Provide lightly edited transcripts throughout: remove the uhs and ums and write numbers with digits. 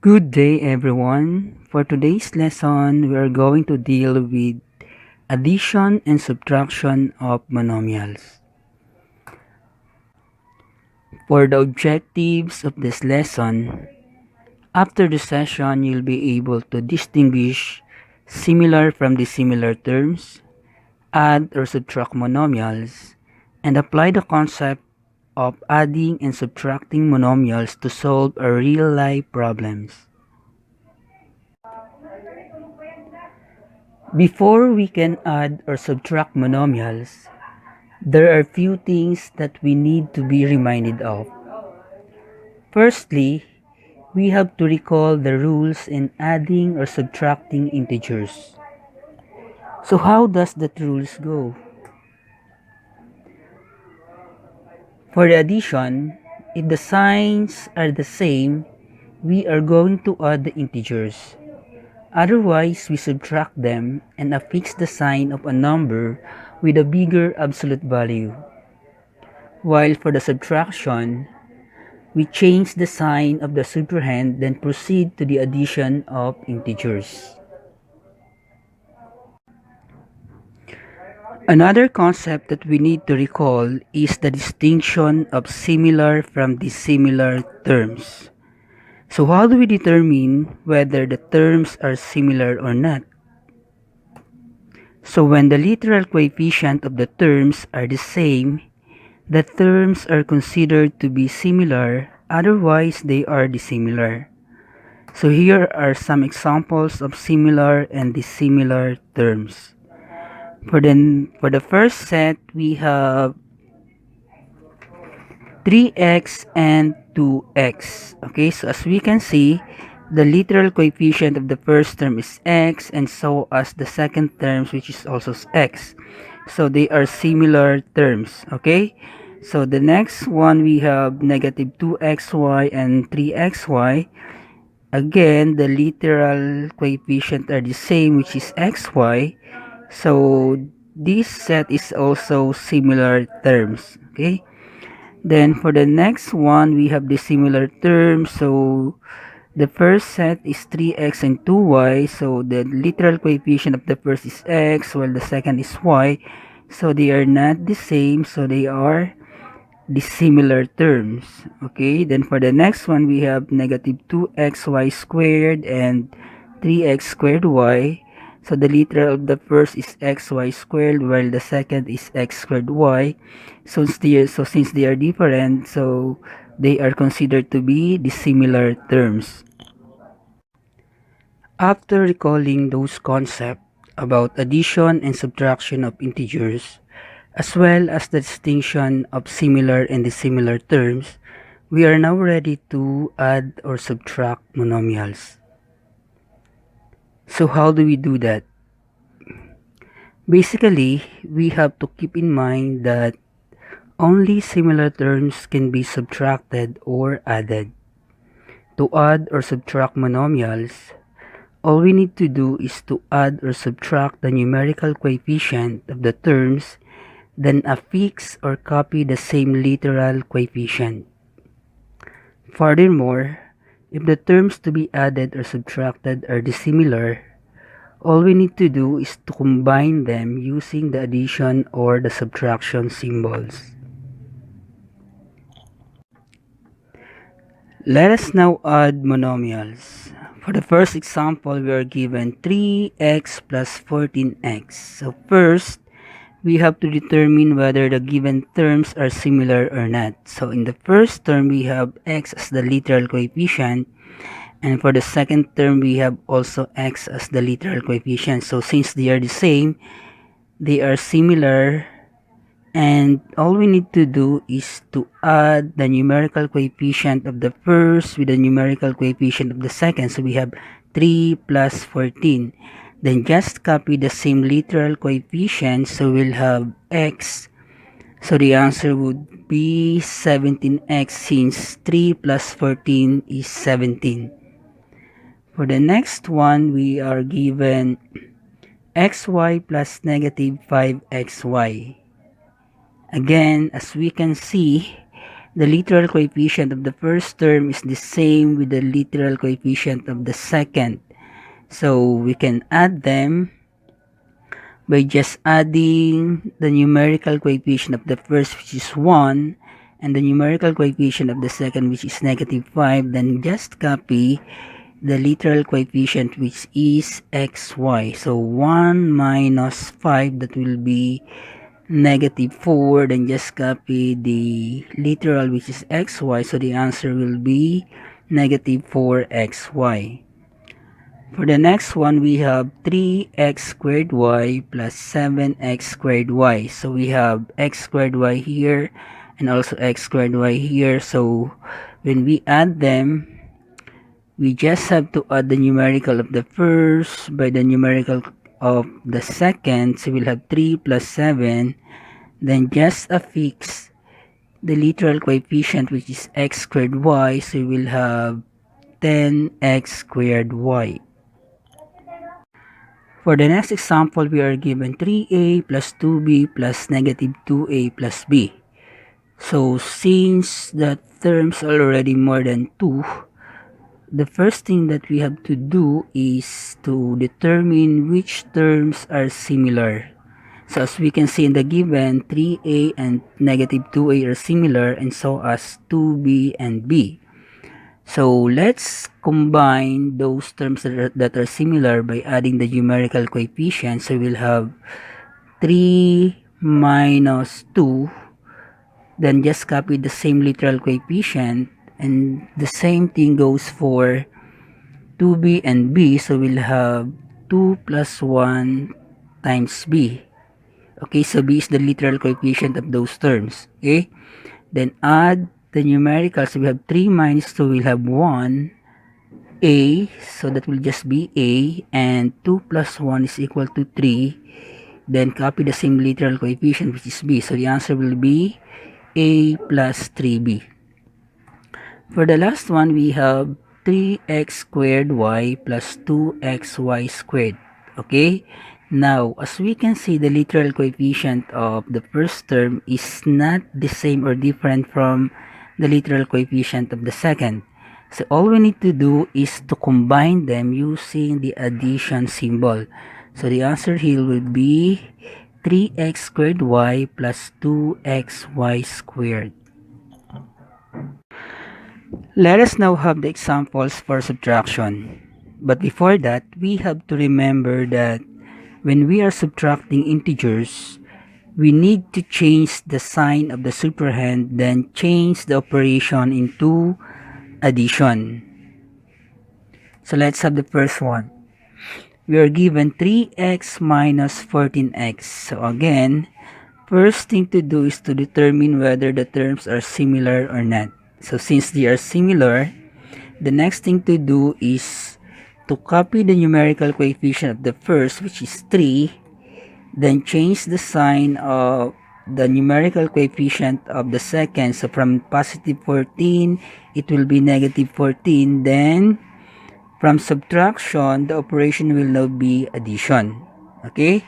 Good day, everyone. For today's lesson, we are going to deal with addition and subtraction of monomials. For the objectives of this lesson, after the session, you'll be able to distinguish similar from dissimilar terms, add or subtract monomials, and apply the concept of adding and subtracting monomials to solve a real-life problems. Before we can add or subtract monomials, there are few things that we need to be reminded of. Firstly, we have to recall the rules in adding or subtracting integers. So how does that rules go? For the addition, if the signs are the same, we are going to add the integers. Otherwise, we subtract them and affix the sign of a number with a bigger absolute value. While for the subtraction, we change the sign of the superhand, then proceed to the addition of integers. Another concept that we need to recall is the distinction of similar from dissimilar terms. So how do we determine whether the terms are similar or not? So when the literal coefficient of the terms are the same, the terms are considered to be similar, otherwise they are dissimilar. So here are some examples of similar and dissimilar terms. For the first set, we have 3x and 2x. Okay, so as we can see, the literal coefficient of the first term is x, and so as the second term, which is also x. So they are similar terms. Okay, so the next one we have negative 2xy and 3xy. Again, the literal coefficient are the same, which is xy. So this set is also similar terms. Okay. Then for the next one, we have the similar terms. So the first set is 3x and 2y. So the literal coefficient of the first is x, while the second is y. So they are not the same. So they are dissimilar terms. Okay, then for the next one, we have negative 2xy squared and 3x squared y. So the literal of the first is xy squared, while the second is x squared y. Since they are different, so they are considered to be dissimilar terms. After recalling those concepts about addition and subtraction of integers, as well as the distinction of similar and dissimilar terms, we are now ready to add or subtract monomials. So how do we do that? Basically, we have to keep in mind that only similar terms can be subtracted or added. To add or subtract monomials, all we need to do is to add or subtract the numerical coefficient of the terms, then affix or copy the same literal coefficient. Furthermore, if the terms to be added or subtracted are dissimilar, all we need to do is to combine them using the addition or the subtraction symbols. Let us now add monomials. For the first example, we are given 3x plus 14x. So first, we have to determine whether the given terms are similar or not. So in the first term, we have x as the literal coefficient. And for the second term, we have also x as the literal coefficient. So since they are the same, they are similar, and all we need to do is to add the numerical coefficient of the first with the numerical coefficient of the second. So we have 3 plus 14. Then just copy the same literal coefficient, so we'll have x. So the answer would be 17x, since 3 plus 14 is 17. For the next one, we are given xy plus negative 5xy. Again, as we can see, the literal coefficient of the first term is the same with the literal coefficient of the second. So we can add them by just adding the numerical coefficient of the first, which is 1, and the numerical coefficient of the second, which is negative 5. Then just copy the literal coefficient, which is xy. So 1 minus 5, that will be negative 4. Then just copy the literal, which is xy. So the answer will be negative 4xy. For the next one, we have 3x squared y plus 7x squared y. So we have x squared y here and also x squared y here. So when we add them, we just have to add the numerical of the first by the numerical of the second. So we'll have 3 plus 7. Then just affix the literal coefficient, which is x squared y. So we'll have 10x squared y. For the next example, we are given 3a plus 2b plus negative 2a plus b. So since the terms are already more than 2, the first thing that we have to do is to determine which terms are similar. So as we can see in the given, 3a and negative 2a are similar, and so as 2b and b. So let's combine those terms that are similar by adding the numerical coefficient. So we'll have 3 minus 2. Then just copy the same literal coefficient. And the same thing goes for 2b and b. So we'll have 2 plus 1 times b. Okay, so b is the literal coefficient of those terms. Okay, then add the numericals. So we have 3 minus 2, we'll have 1 a, so that will just be a, and 2 plus 1 is equal to 3. Then copy the same literal coefficient, which is b. So the answer will be a plus 3b. For the last one, we have 3x squared y plus 2xy squared. Okay, now as we can see, the literal coefficient of the first term is not the same or different from the literal coefficient of the second. So all we need to do is to combine them using the addition symbol. So the answer here will be 3x squared y plus 2xy squared. Let us now have the examples for subtraction. But before that, we have to remember that when we are subtracting integers, we need to change the sign of the superhand, then change the operation into addition. So let's have the first one. We are given 3x minus 14x. So again, first thing to do is to determine whether the terms are similar or not. So since they are similar, the next thing to do is to copy the numerical coefficient of the first, which is 3, then change the sign of the numerical coefficient of the second. So from positive 14, it will be negative 14. Then from subtraction, the operation will now be addition. Okay?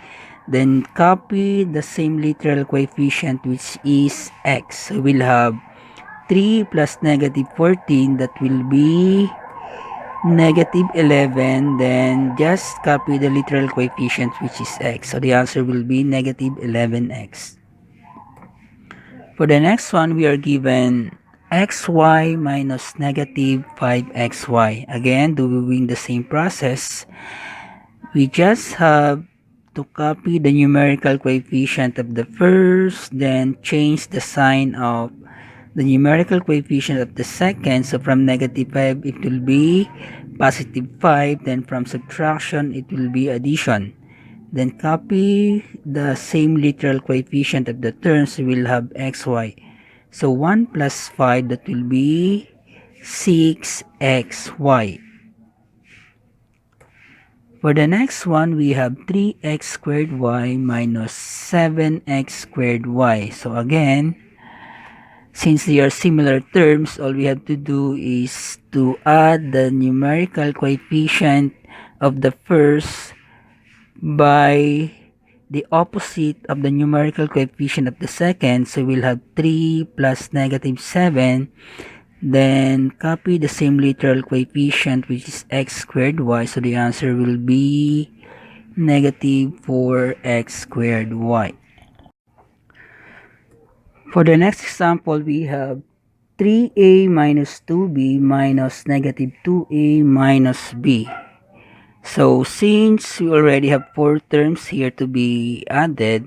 Then copy the same literal coefficient, which is x. So we'll have 3 plus negative 14, that will be negative 11. Then just copy the literal coefficient, which is x. So the answer will be negative 11x. For the next one, we are given xy minus negative 5xy. Again, doing the same process. We just have to copy the numerical coefficient of the first, then change the sign of the numerical coefficient of the second. So from negative 5, it will be positive 5. Then from subtraction, it will be addition. Then copy the same literal coefficient of the terms. We will have xy. So 1 plus 5, that will be 6xy. For the next one, we have 3x squared y minus 7x squared y. So again, since they are similar terms, all we have to do is to add the numerical coefficient of the first by the opposite of the numerical coefficient of the second. So we'll have 3 plus negative 7. Then copy the same literal coefficient, which is x squared y. So the answer will be negative 4x squared y. For the next example, we have 3a minus 2b minus negative 2a minus b. So since we already have 4 terms here to be added,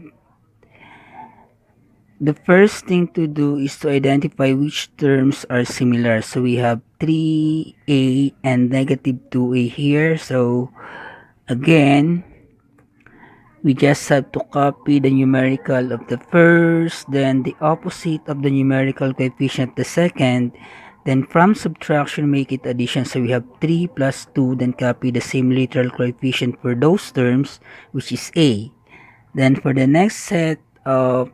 the first thing to do is to identify which terms are similar. So we have 3a and negative 2a here. So again, we just have to copy the numerical of the first, then the opposite of the numerical coefficient the second, then from subtraction make it addition. So we have 3 plus 2, then copy the same literal coefficient for those terms, which is a. Then for the next set of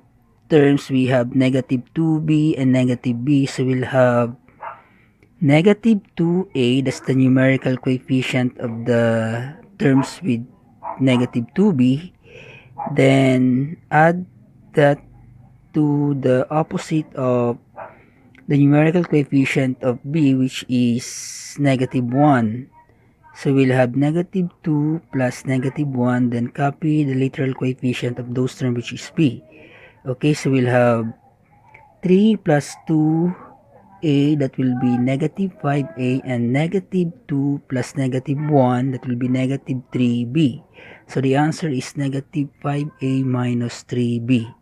terms, we have negative 2b and negative b. So we'll have negative 2a, that's the numerical coefficient of the terms with negative 2b. Then add that to the opposite of the numerical coefficient of b, which is negative 1. So we'll have negative 2 plus negative 1, then copy the literal coefficient of those terms, which is b. Okay, so we'll have 3 plus 2a, that will be negative 5a, and negative 2 plus negative 1, that will be negative 3b. So the answer is negative 5a minus 3b.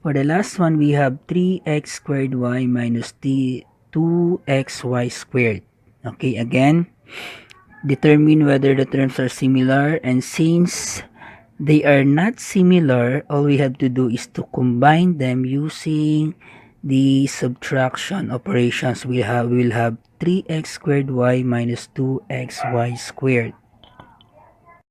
For the last one, we have 3x squared y minus 2xy squared. Okay, again, determine whether the terms are similar, and since they are not similar, all we have to do is to combine them using the subtraction operations. We'll have 3x squared y minus 2xy squared.